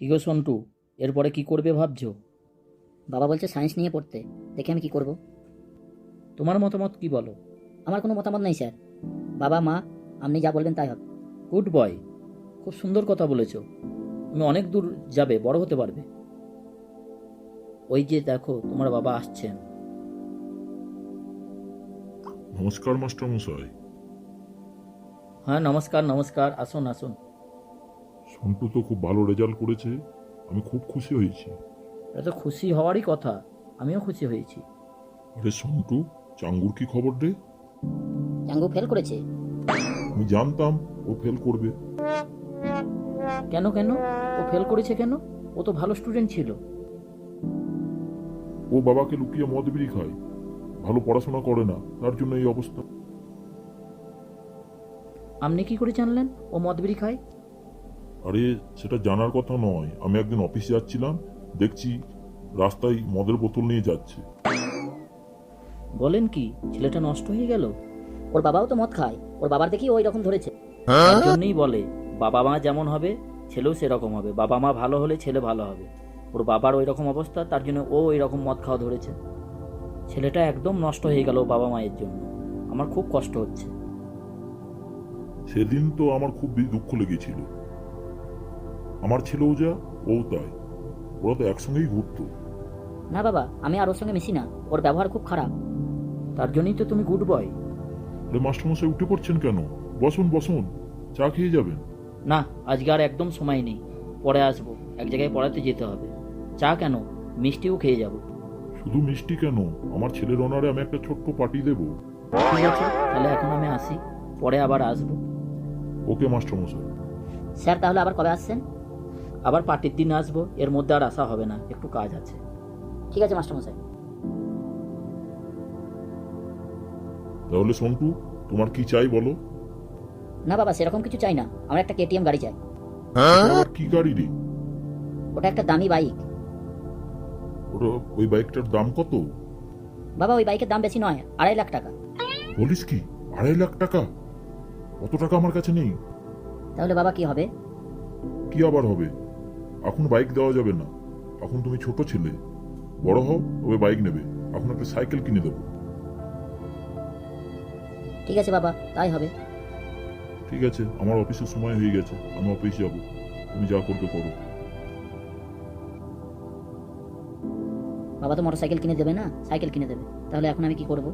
কি গো সন্টু, এরপরে কি করবে ভাবছো? বাবা বলছে সায়েন্স নিয়ে পড়তে, দেখে আমি কি করব। তোমার মতামত কি বলো? আমার কোনো মতামত নেই স্যার, বাবা মা আপনি যা বলবেন তাই হবে। গুড বয়, খুব সুন্দর কথা বলেছো। তুমি অনেক দূর যাবে, বড় হতে পারবে। ওই যে দেখো, তোমার বাবা আসছেন। নমস্কার মাস্টার মশাই। হ্যাঁ, নমস্কার নমস্কার, আসুন আসুন। সন্টু তো খুব ভালো রেজাল্ট করেছে, আমি খুব খুশি হয়েছি। এটা তো খুশি হওয়ারই কথা, আমিও খুশি হয়েছি। আরে সন্টু, চাঙ্গুর কি খবর রে? চাঙ্গু ফেল করেছে। আমি জানতাম ও ফেল করবে। কেন কেন? ও ফেল করেছে কেন? ও তো ভালো স্টুডেন্ট ছিল। ও বাবাকে লুকিয়ে মদ বিড়ি খায়, ভালো পড়াশোনা করে না, তার জন্য এই অবস্থা। আপনি কি করে জানলেন ও মদ বিড়ি খায়? আরে সেটা জানার কথা নয়, আমি একদিন অফিসে যাচ্ছিলাম, দেখছি রাস্তায় মদের বোতল নিয়ে যাচ্ছে। বলেন কি, ছেলেটা নষ্ট হয়ে গেল? ওর বাবাও তো মদ খায়, ওর বাবার দেখি ওই রকম ধরেছে। তার জন্যই বলে বাবা মা যেমন হবে ছেলেও সেরকম হবে। বাবা মা ভালো হলে ছেলে ভালো হবে। ওর বাবার ওই রকম অবস্থা, তার জন্য ও ওই রকম মদ খাওয়া ধরেছে। ছেলেটা একদম নষ্ট হয়ে গেল বাবা মায়ের জন্য। আমার খুব কষ্ট হচ্ছে। সেদিন তো আমার খুব দুঃখ লেগেছিল। আমার ছেলেও যা, ও তাই, ওরা তো একসঙ্গেই ঘুরতো। না বাবা, আমি আর ওর সঙ্গে মিশি না, ওর ব্যবহার খুব খারাপ। তার জন্যই তো তুমি গুড বয়। আরে মাস্টারমশাই উঠে পড়ছেন কেন? বসুন বসুন, চা খেয়ে যাবেন। না, আজকে আর একদম সময় নেই, পরে আসবো, এক জায়গায় পড়াতে যেতে হবে। চা কেন, মিষ্টিও খেয়ে যাব। শুধু মিষ্টি কেন, আমার ছেলের অনারে আমি একটা ছোট্ট পার্টি দেব। ঠিক আছে, তাহলে এখন আমি আসি, পরে আবার আসবো। ওকে মাস্টারমশাই। স্যার তাহলে আবার কবে আসছেন? আবার পার্টির দিন আসবো, এর মধ্যে আর আসা হবে না, একটু কাজ আছে। ঠিক আছে মাস্টারমশাই। তাহলে সন্টু, তোমার কি চাই বলো? না বাবা, সেরকম কিছু চাই না, আমার একটা কেটিএম গাড়ি চাই। এটা আবার কি গাড়ি রে? ওটা একটা দামি বাইক। ওটা, ওই বাইকটার দাম কত? বাবা ওই বাইকের দাম বেশি নয়, 2.5 লাখ টাকা। বলিস কি, 2.5 লাখ টাকা? অত টাকা আমার কাছে নেই। তাহলে বাবা কি হবে? কি আবার হবে? এখন বাইক দেওয়া যাবে না, এখন তুমি ছোট ছেলে, বড় হও তবে বাইক নেবে। এখন একটা সাইকেল কিনে দেবো। ঠিক আছে বাবা, তাই হবে। ঠিক আছে, আমার অফিসের সময় হয়ে গেছে, আমি অফিস যাব, তুমি যা করবে করো। বাবা তো মোটরসাইকেল কিনে দেবে না, সাইকেল কিনে দেবে। তাহলে এখন আমি কি করব?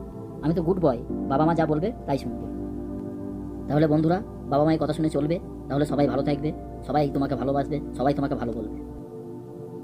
আমি তো গুড বয়, বাবা মা যা বলবে তাই শুনবো। তাহলে বন্ধুরা, বাবা মায়ের কথা শুনে চলবে, তাহলে সবাই ভালো থাকবে, সবাই তোমাকে ভালোবাসবে, সবাই তোমাকে ভালো বলবে।